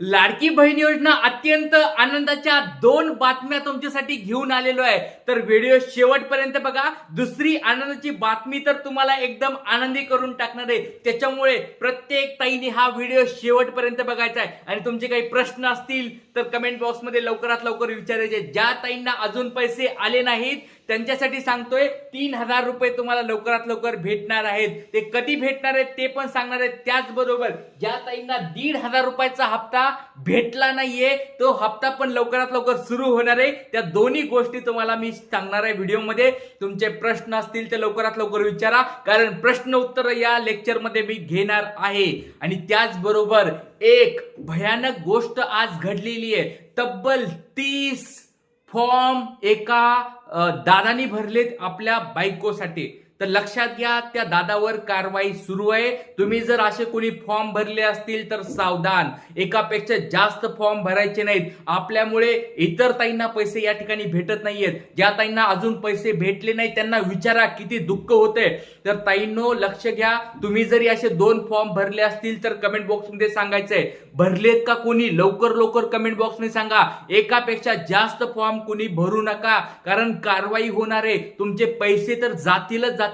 लाडकी बहीण योजना अत्यंत आनंदाच्या दोन बातम्या तुमच्यासाठी घेऊन आलेलो आहे. तर व्हिडिओ शेवटपर्यंत बघा. दुसरी आनंदाची बातमी तर तुम्हाला एकदम आनंदी करून टाकणार आहे. त्याच्यामुळे प्रत्येक ताईने हा व्हिडिओ शेवटपर्यंत बघायचा आहे. आणि तुमचे काही प्रश्न असतील तर कमेंट बॉक्समध्ये लवकरात लवकर विचारायचे. ज्या ताईंना अजून पैसे आले नाहीत त्यांच्यासाठी सांगतोय 3,000 रुपये तुम्हाला लवकरात लवकर भेटणार आहेत. ते कधी भेटणार आहेत ते पण सांगणार आहेत. त्याचबरोबर ज्या ताईंना 1,500 रुपयाचा हप्ता भेटला नाहीये तो हप्ता पण लवकरात लवकर सुरू होणार आहे. त्या दोन्ही गोष्टी तुम्हाला मी सांगणार आहे व्हिडिओमध्ये. तुमचे प्रश्न असतील ते लवकरात लवकर विचारा, कारण प्रश्न उत्तर या लेक्चर मध्ये मी घेणार आहे. आणि त्याचबरोबर एक भयानक गोष्ट आज घडलेली आहे. तब्बल 30 फॉर्म एका दादानी भरलेत आपल्या बायकोसाठी. तर लक्षात घ्या, त्या दादावर कारवाई सुरू आहे. तुम्ही जर असे कोणी फॉर्म भरले असतील तर सावधान. एकापेक्षा जास्त फॉर्म भरायचे नाहीत. आपल्यामुळे इतर ताईंना पैसे या ठिकाणी भेटत नाहीयेत. ज्या ताईंना अजून पैसे भेटले नाही त्यांना विचारा किती दुःख होते. तर ताईंनो लक्ष घ्या. तुम्ही जरी असे 2 फॉर्म भरले असतील तर कमेंट बॉक्समध्ये सांगायचंय भरलेत का कोणी. लवकर कमेंट बॉक्समध्ये सांगा. एकापेक्षा जास्त फॉर्म कोणी भरू नका, कारण कारवाई होणार आहे. तुमचे पैसे तर जातीलच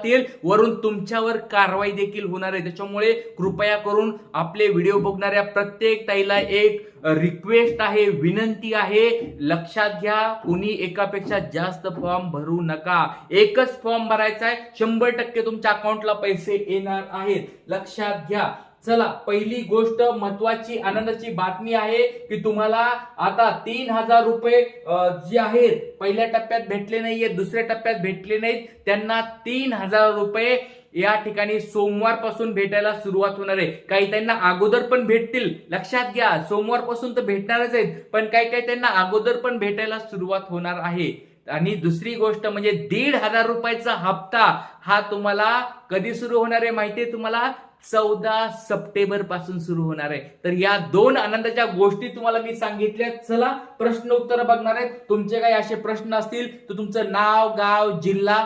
वरून तुमच्यावर कारवाई देखील होणार आहे. त्याच्यामुळे कृपया करून आपले व्हिडिओ बघणाऱ्या प्रत्येक ताईला एक रिक्वेस्ट आहे, विनंती आहे, लक्षात घ्या कोणी एकापेक्षा जास्त फॉर्म भरू नका. एकच फॉर्म भरायचा आहे. 100% तुमच्या अकाउंटला पैसे येणार आहेत. लक्षात घ्या. चला, पहिली गोष्ट महत्वाची आनंदाची बातमी आहे की तुम्हाला आता 3,000 रुपये जे आहेत पहिल्या टप्प्यात भेटले नाहीये, दुसऱ्या टप्प्यात भेटले नाहीत, त्यांना 3,000 रुपये या ठिकाणी सोमवारपासून भेटायला सुरुवात होणार आहे. काही त्यांना अगोदर पण भेटतील. लक्षात घ्या, सोमवारपासून तर भेटणारच आहेत, पण काही त्यांना अगोदर पण भेटायला सुरुवात होणार आहे. आणि दुसरी गोष्ट म्हणजे 1,500 रुपयाचा हप्ता हा तुम्हाला कधी सुरू होणार आहे माहितीये तुम्हाला? 14 सप्टेंबर पासून सुरू होणार आहे. तर या 2 आनंदाच्या गोष्टी तुम्हाला मी सांगितल्या. चला प्रश्न उत्तर बघणार आहेत. तुमचे काही असे प्रश्न असतील तर तुमचं नाव, गाव, जिल्हा,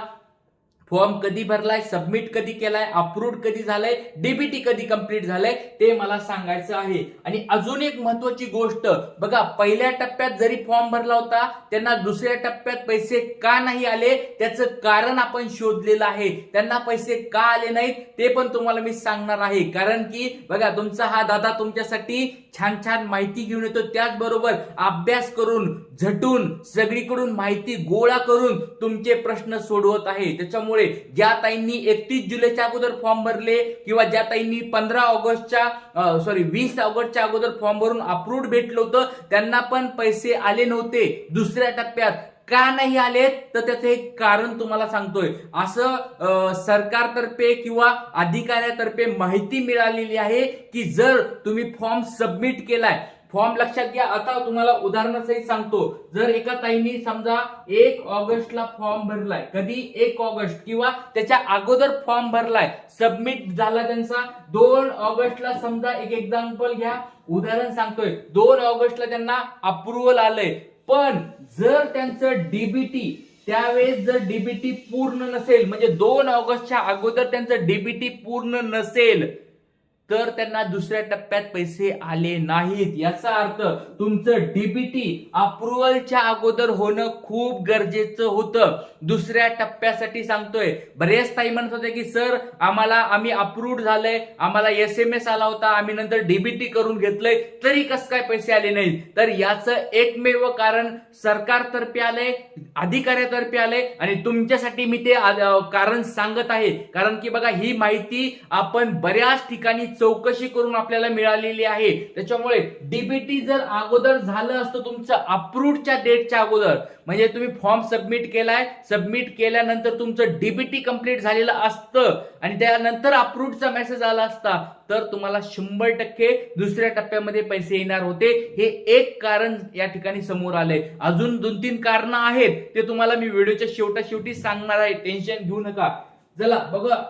फॉर्म कधी भरलाय, सबमिट कधी केलाय, अप्रूव्ड कधी झालाय, डीबीटी कधी कंप्लीट झालाय ते मला सांगायचं आहे. आणि अजून एक महत्वाची गोष्ट बघा, पहिल्या टप्प्यात जरी फॉर्म भरला होता त्यांना दुसऱ्या टप्प्यात पैसे का नाही आले त्याचं कारण आपण शोधलेलं आहे. त्यांना पैसे का आले नाहीत ते पण तुम्हाला मी सांगणार आहे. कारण की बघा, तुमचा हा दादा तुमच्यासाठी छान माहिती घेऊन येतो. त्याचबरोबर अभ्यास करून झटून सगळीकडून माहिती गोळा करून तुमचे प्रश्न सोडवत आहे. त्याच्यामुळे ज्या ताईंनी 31 जुलैच्या अगोदर फॉर्म भरले किंवा ज्या ताईंनी 20 ऑगस्टच्या अगोदर फॉर्म भरून अप्रूव्ड भेटलं होतं त्यांना पण पैसे आले नव्हते दुसऱ्या टप्प्यात. का नाही आलेत तर त्याचं एक कारण तुम्हाला सांगतोय. असं सरकारतर्फे किंवा अधिकाऱ्यातर्फे माहिती मिळालेली आहे की जर तुम्ही फॉर्म सबमिट केलाय, फॉर्म लक्षात घ्या. आता तुम्हाला उदाहरणासहित सांगतो. जर एका ताईंनी समजा 1 ऑगस्टला फॉर्म भरलाय, कधी 1 ऑगस्ट किंवा त्याच्या अगोदर फॉर्म भरलाय, सबमिट झाला त्यांचा 2 ऑगस्टला, समजा एक एक्झाम्पल घ्या, उदाहरण सांगतोय, 2 ऑगस्टला त्यांना अप्रुव्हल आलंय. पण जर त्यांचं डीबीटी त्यावेळेस जर डीबीटी पूर्ण नसेल, म्हणजे 2 ऑगस्टच्या अगोदर त्यांचं डीबीटी पूर्ण नसेल तर त्यांना दुसऱ्या टप्प्यात पैसे आले नाहीत. याचा अर्थ तुमचं डीबीटी अप्रुव्हलच्या अगोदर होणं खूप गरजेचं होतं. दुसऱ्या टप्प्यासाठी सांगतोय. बरेच ताई म्हणत होते की सर आम्ही अप्रूव्ड झालंय, आम्हाला SMS आला होता, आम्ही नंतर डीबीटी करून घेतलंय, तरी कसं काय पैसे आले नाहीत. तर याचं एकमेव कारण सरकारतर्फे आलंय, अधिकाऱ्यातर्फे आलंय आणि तुमच्यासाठी मी ते कारण सांगत आहे. कारण की बघा, ही माहिती आपण बऱ्याच ठिकाणी चौकशी करून आपल्याला मिळालेली आहे. त्याच्यामुळे डीबीटी जर अगोदर झालं असतं तुमचं अप्रूव्डच्या डेटच्या अगोदर, म्हणजे तुम्ही फॉर्म सबमिट केलाय, सबमिट केल्यानंतर तुमचं डीबीटी कंप्लीट झालेलं असतं आणि त्यानंतर अप्रूव्डचा मेसेज आला असता तर तुम्हाला 100% दुसऱ्या टप्प्यामध्ये पैसे येणार होते. हे एक कारण या ठिकाणी समोर आलंय. अजून 2-3 कारण आहेत, ते तुम्हाला मी व्हिडिओच्या शेवटी सांगणार आहे. टेन्शन घेऊ नका. चला बघा,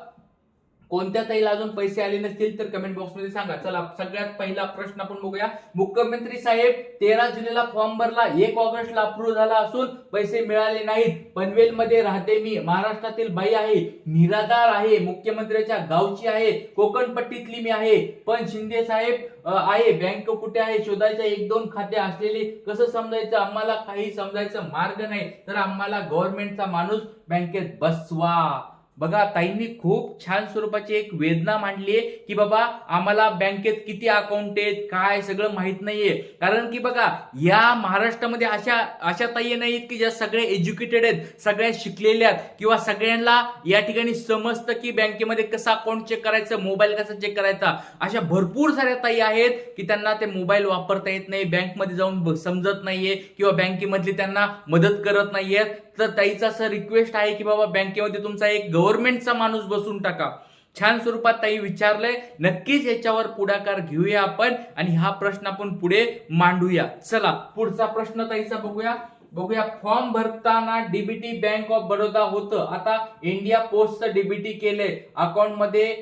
कोणत्या ताईला अजून पैसे आले नसतील तर कमेंट बॉक्समध्ये सांगा. चला सगळ्यात पहिला प्रश्न आपण बघूया. मुख्यमंत्री साहेब 13 जुलैला फॉर्म भरला, 1 ऑगस्टला अप्रूव्ह झाला असून पैसे मिळाले नाहीत. पनवेलमध्ये राहते मी, महाराष्ट्रातील बाई आहे, निराधार आहे, मुख्यमंत्र्याच्या गावची आहे, कोकण पट्टीतली मी आहे, पण शिंदे साहेब आहे, बँक कुठे आहे शोधायचं, 1-2 खाते असलेले कसं समजायचं, आम्हाला काही समजायचं मार्ग नाही, तर आम्हाला गव्हर्नमेंटचा माणूस बँकेत बसवा. बघा ताईंनी खूप छान स्वरूपाची एक वेदना मांडली आहे की बाबा आम्हाला बँकेत किती अकाउंट आहेत काय सगळं माहित नाहीये. कारण की बघा या महाराष्ट्रामध्ये अशा ताई नाहीत की ज्या सगळे एज्युकेटेड आहेत, सगळ्या शिकलेल्या आहेत किंवा सगळ्यांना या ठिकाणी समजतं की बँकेमध्ये कसं अकाउंट चेक करायचं, मोबाईल कसा चेक करायचा. अशा भरपूर साऱ्या ताई आहेत की त्यांना ते मोबाईल वापरता येत नाही, बँकमध्ये जाऊन समजत नाहीये किंवा बँकेमधली त्यांना मदत करत नाहीये. तर ताईचा असं रिक्वेस्ट आहे की बाबा बँकेमध्ये तुमचा एक गव्हर्नमेंटचा माणूस बसून टाका. छान स्वरूपात ताई विचारलंय, नक्कीच याच्यावर पुढाकार घेऊया आपण आणि हा प्रश्न आपण पुढे मांडूया. चला पुढचा प्रश्न ताईचा बघूया. फॉर्म भरताना डीबीटी बँक ऑफ बडोदा होतं, आता इंडिया पोस्टचं डीबीटी केलंय, अकाउंट मध्ये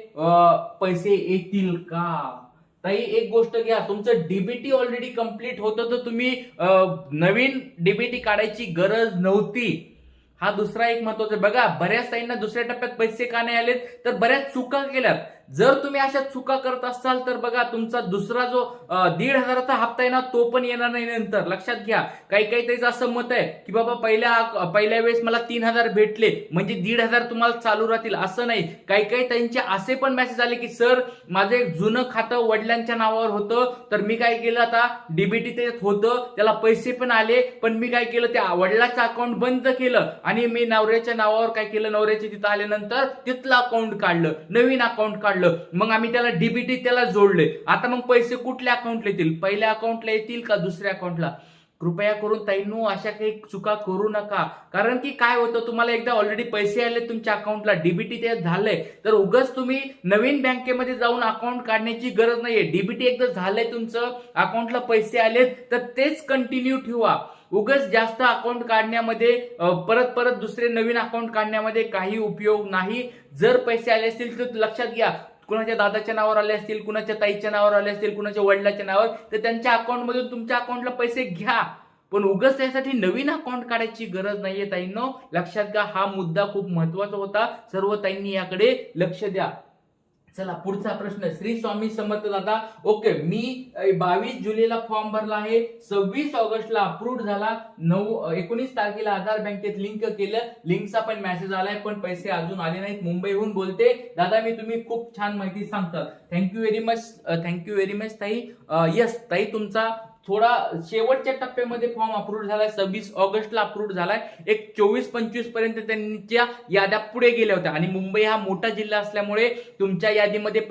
पैसे येतील का? ताई एक गोष्ट घ्या, तुमचं डीबीटी ऑलरेडी कंप्लीट होतं तर तुम्ही नवीन डीबीटी काढायची गरज नव्हती. हा दुसरा एक महत्वाचा. बघा बऱ्याच ताईंना दुसऱ्या टप्प्यात पैसे का नाही आलेत तर बऱ्याच चुका केल्यात. जर तुम्ही अशा चुका करत असाल तर बघा तुमचा दुसरा जो 1,500चा हप्ता आहे ना तो पण येणार नाही नंतर. लक्षात घ्या. काही त्याचं असं मत आहे की बाबा पहिल्या वेळेस मला 3,000 भेटले म्हणजे 1,500 तुम्हाला चालू राहतील, असं नाही. काही त्यांचे असे पण मेसेज आले की सर माझं एक जुनं खातं वडिलांच्या नावावर होतं तर मी काय केलं, आता डीबीटी त्याच्यात होतं, त्याला पैसे पण आले, पण मी काय केलं त्या वडिलाचं अकाउंट बंद केलं आणि मी नवऱ्याच्या नावावर काय केलं, नवऱ्याच्या तिथं आल्यानंतर तिथलं अकाउंट काढलं, नवीन अकाउंट काढलं, मग आम्ही त्याला डीबीटी त्याला जोडले. आता मग पैसे कुठल्या अकाउंटला येतील, पहिल्या अकाउंटला येतील का दुसऱ्या अकाउंटला? कृपया करून ताईंनो अशा काही चुका करू नका. कारण की काय होतं, तुम्हाला एकदा ऑलरेडी पैसे आले तुमच्या अकाउंटला, डीबीटी त्यात झालंय, तर उगाच तुम्ही नवीन बँकेमध्ये जाऊन अकाउंट काढण्याची गरज नाहीये. डीबीटी एकदा झालंय तुमचं, अकाउंटला पैसे आलेत तर तेच कंटिन्यू ठेवा. उगाच जास्त अकाउंट काढण्यामध्ये परत दुसरे नवीन अकाउंट काढण्यामध्ये काही उपयोग नाही. जर पैसे आले असतील तर लक्षात घ्या, कुणाच्या दादाच्या नावावर आले असतील, कुणाच्या ताईच्या नावावर आले असतील, कुणाच्या वडिलाच्या नावावर, तर त्यांच्या अकाउंटमधून तुमच्या अकाउंटला पैसे घ्या. पण उगाच त्यासाठी नवीन अकाउंट काढायची गरज नाहीये ताईंनो. लक्षात घ्या, हा मुद्दा खूप महत्वाचा होता. सर्व ताईंनी याकडे लक्ष द्या. चला पुढचा प्रश्न. श्री स्वामी समर्थ दादा, ओके, मी 22 जुलैला फॉर्म भरला आहे, 26 ऑगस्टला अप्रूव्ह झाला, 19 तारखेला आधार बँकेत लिंक केलं, लिंकचा पण मेसेज आलाय पण पैसे अजून आले नाहीत. मुंबईहून बोलते दादा मी, तुम्ही खूप छान माहिती सांगतात. थँक्यू व्हेरी मच ताई. यस ताई, तुमचा थोडा शेवटच्या टप्प्यामध्ये फॉर्म अप्रूव्ह झालाय, 26 ऑगस्टला अप्रूव्ह झालाय. एक 24-25 पर्यंत त्यांच्या याद्या पुढे गेल्या होत्या आणि मुंबई हा मोठा जिल्हा असल्यामुळे तुमच्या यादीमध्ये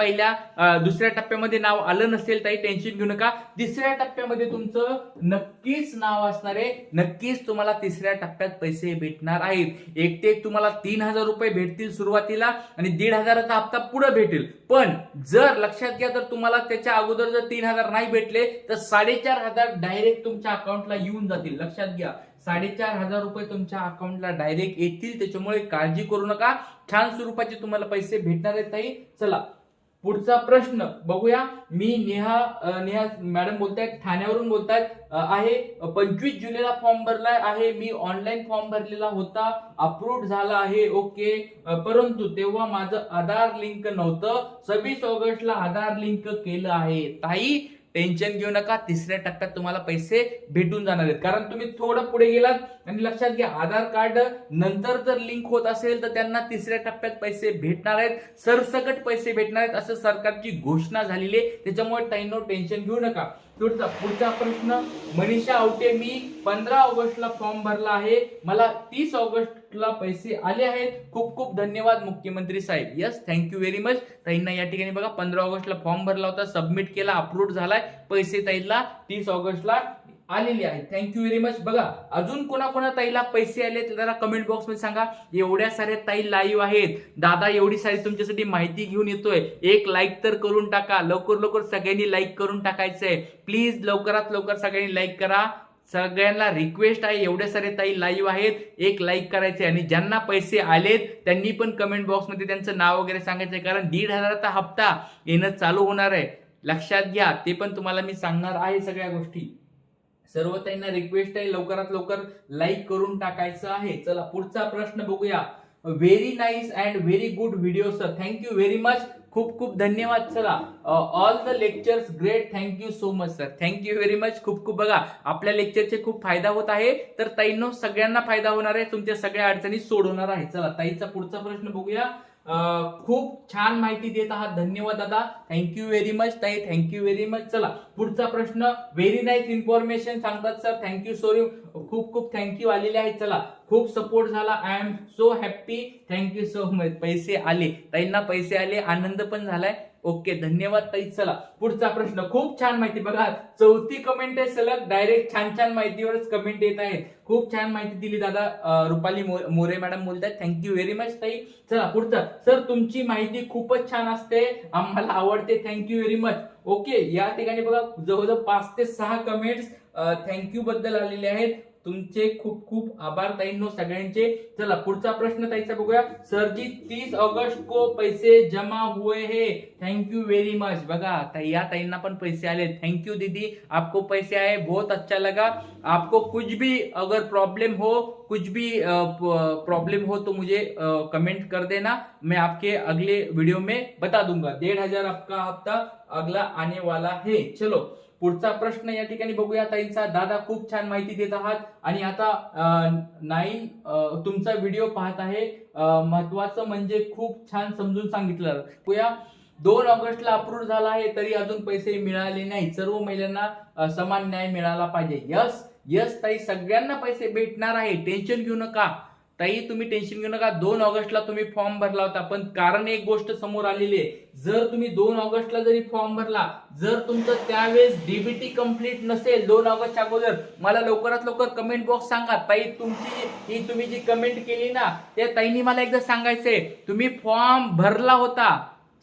दुसऱ्या टप्प्यामध्ये नाव आलं नसेल ताई, टेन्शन घेऊ नका. तिसऱ्या टप्प्यामध्ये तुमचं नक्कीच नाव असणार आहे. नक्कीच तुम्हाला तिसऱ्या टप्प्यात पैसे भेटणार आहेत. एक तुम्हाला 3,000 रुपये भेटतील सुरुवातीला आणि 1,500चा हप्ता पुढे भेटेल. पण जर लक्षात घ्या, तर तुम्हाला त्याच्या अगोदर जर 3,000 नाही भेटले तर 4,500 डायरेक्ट तुमच्या अकाउंटला येऊन जातील. लक्षात घ्या, 4,500 रुपये तुमच्या अकाउंटला डायरेक्ट येतील. त्याच्यामुळे काळजी करू नका, छान स्वरूपाचे तुम्हाला पैसे भेटणार आहेत ताई. चला पुढचा प्रश्न बघूया. मी नेहा मॅडम बोलतायत, ठाण्यावरून बोलतायत आहे. 25 जुलैला फॉर्म भरलाय आहे मी, ऑनलाईन फॉर्म भरलेला होता, अप्रूव्ह झाला आहे, ओके, परंतु तेव्हा माझं आधार लिंक नव्हतं. 26 ऑगस्टला आधार लिंक केलं आहे. ताई टेन्शन घेऊ नका, तिसऱ्या टप्प्यात तुम्हाला पैसे भेटून जाणार आहेत. कारण तुम्ही थोडं पुढे गेलात आणि लक्षात घ्या, आधार कार्ड नंतर जर लिंक होत असेल तर त्यांना तिसऱ्या टप्प्यात पैसे भेटणार आहेत, सरसकट पैसे भेटणार आहेत असं सरकारची घोषणा झालेली आहे. त्याच्यामुळे ताईंनो टेन्शन घेऊ नका. पुढचा प्रश्न. मनीषा आवटे, मी 15 ऑगस्टला फॉर्म भरला आहे, मला 30 ऑगस्टला पैसे आले आहेत, खूप खूप धन्यवाद मुख्यमंत्री साहेब. Yes, thank you very much. ताईंना या ठिकाणी बघा 15 ऑगस्टला फॉर्म भरला होता, सबमिट केला, अप्रूव्ह झालाय, पैसे ताईला 30 ऑगस्टला आलेले आहेत. Thank you very much. बघा अजून कोणा ताईला पैसे आले जरा कमेंट बॉक्स मध्ये सांगा. एवढ्या साऱ्या ताई लाईव्ह आहेत, दादा एवढी सारी तुमच्यासाठी माहिती घेऊन येतोय, एक लाईक तर करून टाका. लवकर सगळ्यांनी लाईक करून टाकायचंय प्लीज. लवकरात लवकर सगळ्यांनी लाईक करा. सगळ्यांना रिक्वेस्ट आहे, एवढे सारे ताई लाईव्ह आहेत, एक लाईक करायचे आणि ज्यांना पैसे आलेत त्यांनी पण कमेंट बॉक्समध्ये त्यांचं नाव वगैरे सांगायचंय, कारण 1,500चा हप्ता येणं चालू होणार आहे. लक्षात घ्या, ते पण तुम्हाला मी सांगणार आहे सगळ्या गोष्टी. सर्व ताईंना रिक्वेस्ट आहे, लवकरात लवकर लाईक करून टाकायचं आहे. चला पुढचा प्रश्न बघूया. Very nice and very good video sir, thank you very much, खूप खूप धन्यवाद. चला all the lectures great, thank you so much sir, thank you very much, खूप खूप. बघा आपल्या लेक्चरचे खूप फायदा होत आहे, तर ताईंनो सगळ्यांना फायदा होणार आहे, तुमच्या सगळ्या अडचणी सोडवणार आहे. चला ताईचा पुढचा प्रश्न बघूया. खूप छान माहिती देत आहात, धन्यवाद दादा, थँक्यू व्हेरी मच ताई, थँक्यू व्हेरी मच. चला पुढचा प्रश्न. व्हेरी नाईस इन्फॉर्मेशन सांगतात सर, थँक्यू सॉरी, खूप खूप थँक्यू आलेले आहेत. चला खूप सपोर्ट झाला, I am so happy, thank you so much. पैसे आले, ताईंना पैसे आले, आनंद पण झालाय. ओके, धन्यवाद ताई. चला पुढचा प्रश्न. खूप छान माहिती, बघा 4थी कमेंट आहे सलग, डायरेक्ट छान छान माहितीवरच कमेंट येत आहेत. खूप छान माहिती दिली दादा. रुपाली मोरे मॅडम बोलतात, थँक्यू व्हेरी मच ताई. चला पुढचा. सर तुमची माहिती खूपच छान असते, आम्हाला आवडते, थँक्यू व्हेरी मच. ओके, या ठिकाणी बघा जवळजवळ 5 ते 6 कमेंट्स थँक्यू बद्दल आलेले आहेत. तुमचे खूप खूप आभार ताईंनो सगळ्यांचे. चला पुढचा प्रश्न ताईचा बघूया. सर जी 30 अगस्त को पैसे जमा हुए हैं, थँक्यू व्हेरी मच. बघा ताई, या ताईंना पण पैसे आले, थँक्यू दीदी, आपको पैसे आए, बहुत अच्छा लगा. आपको कुछ भी अगर प्रॉब्लम हो, कुछ भी प्रॉब्लम हो तो मुझे कमेंट कर देना, मैं आपके अगले वीडियो में बता दूंगा. 1,500 आपका हफ्ता अगला आने वाला है. चलो पुढचा प्रश्न या ठिकाणी बघूया ताईंचा. दादा खूप छान माहिती देत आहात आणि आता 9 तुमचा व्हिडिओ पाहत आहे, महत्वाचं म्हणजे खूप छान समजून सांगितलं. 2 ऑगस्टला अप्रूव्ह झाला आहे तरी अजून पैसे मिळाले नाही, सर्व महिलांना समान न्याय मिळाला पाहिजे. यस यस ताई, सगळ्यांना पैसे भेटणार आहे, टेन्शन घेऊ नका ताई, तुम्ही टेन्शन घेऊ नका. 2 ऑगस्टला तुम्ही फॉर्म भरला होता, पण कारण एक गोष्ट समोर आलेली आहे, जर तुम्ही 2 ऑगस्टला जरी फॉर्म भरला, जर तुमचं त्यावेळेस डीबीटी कंप्लीट नसेल 2 ऑगस्टच्या अगोदर, मला लवकरात लवकर कमेंट बॉक्स सांगा ताई. तुम्ही जी कमेंट केली ना, त्या ताईंनी मला एकदा सांगायचंय, तुम्ही फॉर्म भरला होता,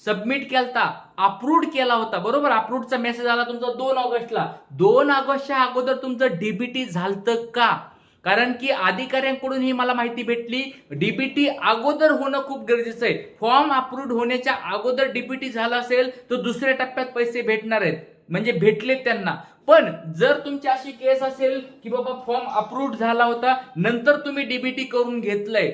सबमिट केलता, अप्रूव्ड केला होता, बरोबर, अप्रूव्डचा मेसेज आला तुमचा 2 ऑगस्टला. 2 ऑगस्टच्या अगोदर तुमचं डीबीटी झालतं का? कारण की अधिकाऱ्यांकडून ही मला माहिती भेटली, डीबीटी अगोदर होणं खूप गरजेचं आहे. फॉर्म अप्रूव्ड होण्याच्या अगोदर डीबीटी झाला असेल तर दुसऱ्या टप्प्यात पैसे भेटणार आहेत, म्हणजे भेटलेत त्यांना. पण जर तुमची अशी केस असेल की बाबा फॉर्म अप्रूव्ड झाला होता, नंतर तुम्ही डीबीटी करून घेतलंय,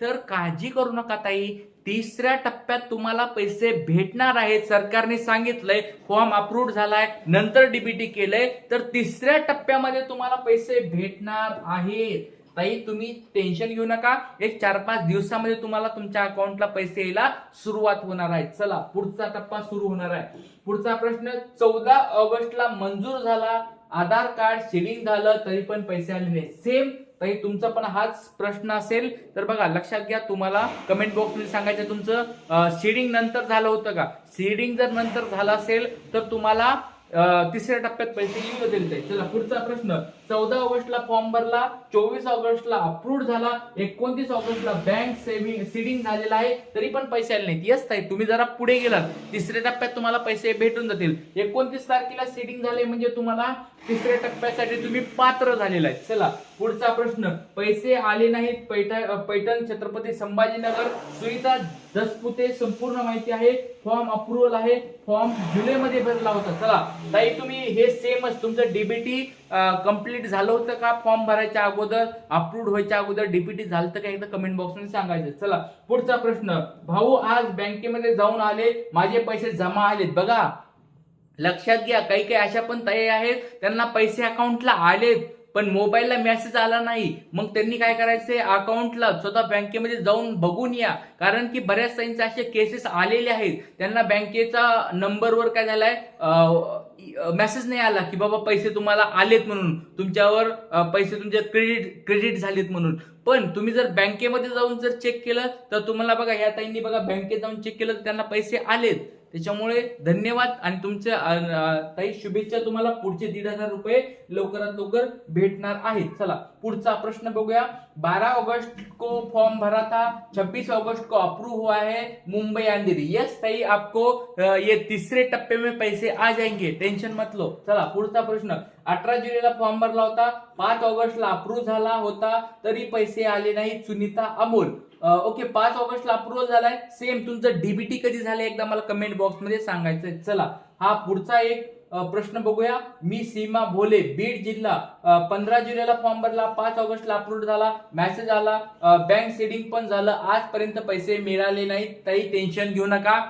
तर काळजी करू नका ताई, 3ऱ्या टप्प्यात तुम्हाला पैसे भेटणार आहेत. सरकारने सांगितलंय फॉर्म अप्रूव्ड झालाय, नंतर डीबीटी केलंय, तर 3ऱ्या टप्प्यामध्ये तुम्हाला पैसे भेटणार आहेत. ताई तुम्ही टेन्शन घेऊ नका, एक 4-5 दिवसामध्ये तुम्हाला तुमच्या अकाउंटला पैसे यायला सुरुवात होणार आहे. चला पुढचा टप्पा सुरू होणार आहे. पुढचा प्रश्न. 14 ऑगस्टला मंजूर झाला, आधार कार्ड शेडिंग झालं तरी पण पैसे आले नाही. सेम ताई तुमचा पण हाच प्रश्न असेल तर बघा लक्षात घ्या, तुम्हाला कमेंट बॉक्स मध्ये सांगायचं तुमचं शेडिंग नंतर झालं होतं का. शेडिंग जर नंतर झालं असेल तर तुम्हाला 3ऱ्या टप्प्यात पैसे येऊ देतील. चला पुढचा प्रश्न. 14 ऑगस्टला फॉर्म भरला, 24 ऑगस्टला अप्रूव्ड झाला, 29 ऑगस्टला बँक सीडिंग झालेला आहे तरी पण पैसे आले नाहीत. यस ताई, तुम्ही जरा पुढे गेलात, 3ऱ्या टप्प्यात तुम्हाला पैसे भेटून जातील. 29 तारखेला सीडिंग झाले म्हणजे तुम्हाला 3ऱ्या टप्प्यासाठी तुम्ही पात्र झालेला आहे. चला पुढचा प्रश्न. पैसे आले नाहीत, पैठण छत्रपती संभाजीनगर, सुनीता दसपुते, संपूर्ण माहिती आहे, फॉर्म अप्रूव्हल आहे, फॉर्म जुलैमध्ये भरला होता. चला ताई तुम्ही हे सेमच, तुमचं डीबीटी कंप्लीट झालं होतं का, फॉर्म भरायच्या अगोदर, अप्रूव्ड व्हायच्या अगोदर डीबीटी झालं का, एकदा कमेंट बॉक्स मध्ये सांगायचं. चला पुढचा प्रश्न. भाऊ आज बँकेमध्ये जाऊन आले, माझे पैसे जमा आलेत. बघा लक्षात घ्या, काही काही अशा पण ताई आहेत त्यांना पैसे अकाउंटला आलेत पण मोबाईलला मेसेज आला नाही, मग त्यांनी काय करायचंय, अकाउंटला स्वतः बँकेमध्ये जाऊन बघून या, कारण की बऱ्याच ताईंचे असे केसेस आलेले आहेत, त्यांना बँकेचा नंबरवर काय झालाय मेसेज नाही आला की बाबा पैसे तुम्हाला आलेत म्हणून, तुमच्यावर पैसे तुमचे क्रेडिट झालेत म्हणून. पण तुम्ही जर बँकेमध्ये जाऊन जर चेक केलं तर तुम्हाला बघा, ह्या ताईंनी बघा बँकेत जाऊन चेक केलं तर त्यांना पैसे आलेत. त्याच्यामुळे धन्यवाद आणि तुमच्या ताई शुभेच्छा, तुम्हाला पुढचे 1,500 रुपये लवकरात लवकर भेटणार आहेत. चला पुढचा प्रश्न बघूया. 12 अगस्त को फॉर्म भरा था, 26 अगस्त को अप्रूव हुआ है मुंबई अंधेरी. यस ताई, आपको ये तीसरे टप्पे में पैसे आ जाएंगे, टेन्शन मत लो. चला पुढचा प्रश्न. 18 जुलैला फॉर्म भरला होता, 5 ऑगस्टला अप्रूव्ह झाला होता, तरी पैसे आले नाहीत. सुनीता अमोल. ओके, 5 ऑगस्टला अप्रूव्हल झालाय. सेम तुमचं डीबीटी कधी झालंय एकदा मला कमेंट बॉक्स मध्ये सांगायचंय. चला हा पुढचा एक प्रश्न बघूया. मी सीमा भोले, बीड जिल्हा. 15 जुलैला फॉर्म भरला, 5 ऑगस्टला अप्रूव्ह झाला, मेसेज आला, बँक सीडिंग पण झालं, आजपर्यंत पैसे मिळाले नाहीत. ताई टेन्शन घेऊ नका,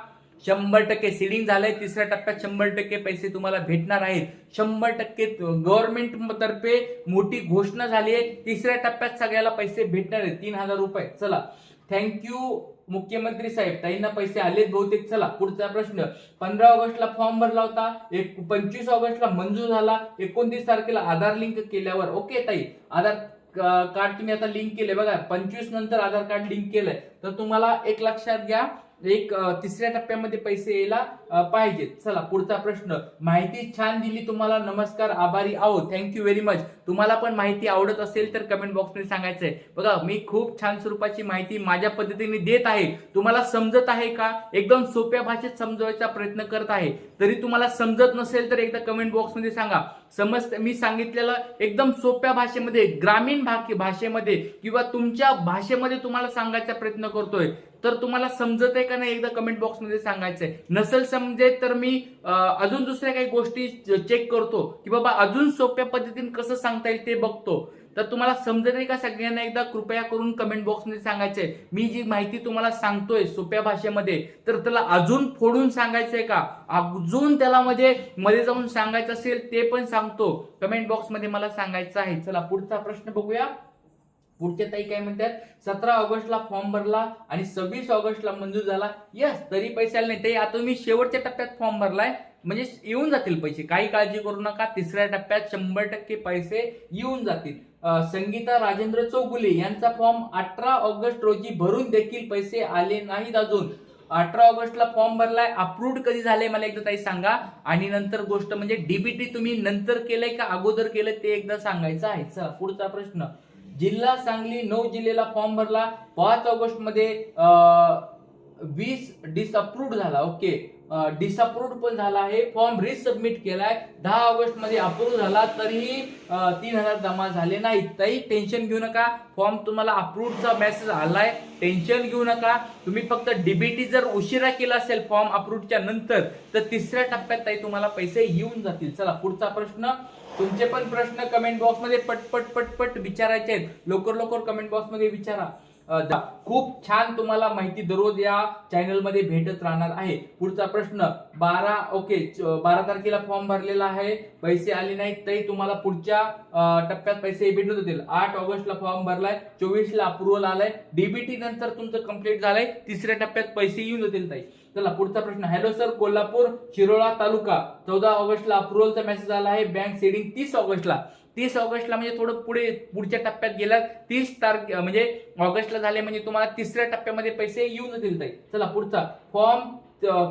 100% सीडिंग झालंय. तिसऱ्या टप्प्यात 100% पैसे तुम्हाला भेटणार आहेत. 100% गव्हर्नमेंट तर्फे मोठी घोषणा झाली आहे. तिसऱ्या टप्प्यात सगळ्याला पैसे भेटणार आहेत, 3,000 रुपये. चला थँक्यू मुख्यमंत्री साहेब, ताईंना पैसे आलेत बहुतेक. चला पुढचा प्रश्न. 15 ऑगस्टला फॉर्म भरला होता, 25 ऑगस्टला मंजूर झाला, 29 तारखेला आधार लिंक केल्यावर. ओके ताई, आधार कार्ड तुम्ही आता लिंक केले बघा, 25 नंतर आधार कार्ड लिंक केलंय, तर तुम्हाला एक लक्षात घ्या, एक तिसऱ्या टप्प्यामध्ये पैसे यायला पाहिजेत. चला पुढचा प्रश्न. माहिती छान दिली तुम्हाला, नमस्कार, आभारी आहो. Thank you very much. तुम्हाला पण माहिती आवडत असेल तर कमेंट बॉक्समध्ये सांगायचंय. बघा मी खूप छान स्वरूपाची माहिती माझ्या पद्धतीने देत आहे. तुम्हाला समजत आहे का? एकदम सोप्या भाषेत समजवायचा प्रयत्न करत आहे. तरी तुम्हाला समजत नसेल तर एकदा कमेंट बॉक्समध्ये सांगा. मी सांगितलेलं एकदम सोप्या भाषेमध्ये, ग्रामीण भाषेमध्ये किंवा तुमच्या भाषेमध्ये तुम्हाला सांगायचा प्रयत्न करतोय. तर तुम्हाला समजत आहे का नाही एकदा कमेंट बॉक्समध्ये सांगायचंय. नसेल समजेल तर मी अजून दुसऱ्या काही गोष्टी चेक करतो की बाबा अजून सोप्या पद्धतीने कसं सांगता येईल ते बघतो. तर तुम्हाला समजत आहे का सगळ्यांना एकदा कृपया करून कमेंट बॉक्समध्ये सांगायचंय. मी जी माहिती तुम्हाला सांगतोय सोप्या भाषेमध्ये, तर त्याला अजून फोडून सांगायचंय का, अजून त्याला मध्ये जाऊन सांगायचं असेल ते पण सांगतो. कमेंट बॉक्समध्ये मला सांगायचं आहे. चला पुढचा प्रश्न बघूया. पुढच्या ताई काय म्हणतात. 17 ऑगस्टला फॉर्म भरला आणि 26 ऑगस्टला मंजूर झाला. यस, तरी पैसे आले नाही. ताई आता मी शेवटच्या टप्प्यात फॉर्म भरलाय, म्हणजे येऊन जातील पैसे, काही काळजी करू नका. तिसऱ्या टप्प्यात 100% पैसे येऊन जातील. संगीता राजेंद्र चौगुले यांचा फॉर्म 18 ऑगस्ट रोजी भरून देखील पैसे आले नाहीत अजून. 18 ऑगस्टला फॉर्म भरलाय, अप्रूव्ड कधी झाले मला एकदा ताई सांगा. आणि नंतर गोष्ट म्हणजे डीबीटी तुम्ही नंतर केलंय का अगोदर केलंय ते एकदा सांगायचं आहे. चला पुढचा प्रश्न. जिल्हा सांगली 9 जिल्ह्याला फॉर्म भरला, 5 ऑगस्ट मध्ये 20 डिसअप्रूव्ड झाला. ओके, डिसअप्रूव्ड पण झाला आहे. फॉर्म रिसबमिट केलाय, 10 ऑगस्ट मध्ये अप्रूव्ह झाला, तरीही 3,000 जमा झाले नाहीत. ताई टेन्शन घेऊ नका, फॉर्म तुम्हाला अप्रूव्हचा मेसेज आलाय, टेन्शन घेऊ नका. तुम्ही फक्त डीबीटी जर उशिरा केला असेल फॉर्म अप्रूव्हच्या नंतर, तर तिसऱ्या टप्प्यात ताई तुम्हाला पैसे येऊन जातील. चला पुढचा प्रश्न. तुमचे पण प्रश्न कमेंट बॉक्समध्ये पटपट विचारायचे आहेत. लवकर कमेंट बॉक्समध्ये विचारा. खूप छान तुम्हाला माहिती दररोज या चॅनल मध्ये भेटत राहणार आहे. पुढचा प्रश्न. 12 तारखेला फॉर्म भरलेला आहे, पैसे आले नाहीत. तरी तुम्हाला पुढच्या टप्प्यात पैसे भेटत होतील. 8 ऑगस्टला फॉर्म भरलाय, 24 ला अप्रुव्हल आलाय, डीबीटी नंतर तुमचं कंप्लीट झालंय, तिसऱ्या टप्प्यात पैसे येऊन जातील ताई. चला पुढचा प्रश्न. हॅलो सर, कोल्हापूर शिरोळा तालुका. 14 ऑगस्टला अप्रुव्हलचा मेसेज आला आहे, बँक सीडिंग 30 ऑगस्टला म्हणजे थोडं पुढच्या टप्प्यात गेलात. 30 तारीख म्हणजे ऑगस्टला झाले म्हणजे तुम्हाला तिसऱ्या टप्प्यामध्ये पैसे येऊन जातील ताई. चला पुढचा. फॉर्म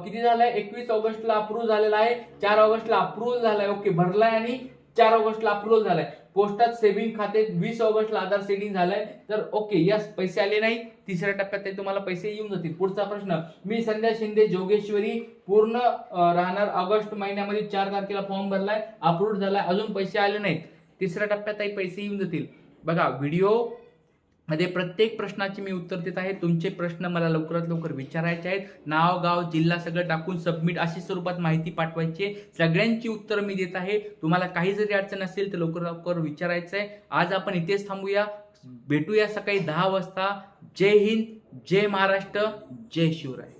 किती झालाय? 21 ऑगस्टला अप्रूव्ह झालेला आहे, 4 ऑगस्टला अप्रूव्हल झालाय. ओके, भरलाय आणि 4 ऑगस्टला अप्रूव्हल झालाय. पोस्टात सेव्हिंग खाते 20 ऑगस्टला आधार सेटिंग झालाय. तर ओके, यस, पैसे आले नाही, तिसऱ्या टप्प्यात तुम्हाला पैसे येऊन जातील. पुढचा प्रश्न. मी संध्या शिंदे जोगेश्वरी पूर्ण राहणार. ऑगस्ट महिन्यामध्ये 4 तारखेला फॉर्म भरलाय, अप्रूव्ह झालाय, अजून पैसे आले नाहीत. तिसऱ्या टप्प्यात पैसे येऊन जातील. बघा व्हिडिओ मध्ये प्रत्येक प्रश्नाची मी उत्तर देत आहे. तुमचे प्रश्न मला लवकरात लवकर विचारायचे आहेत. नाव, गाव, जिल्हा सगळं टाकून सबमिट अशी स्वरूपात माहिती पाठवायची. सगळ्यांची उत्तर मी देत आहे. तुम्हाला काही जरी अडचण असेल तर लवकर विचारायचं आहे. आज आपण इथेच थांबूया. भेटूया सकाळी 10 वाजता. जय हिंद, जय महाराष्ट्र, जय शिवराय.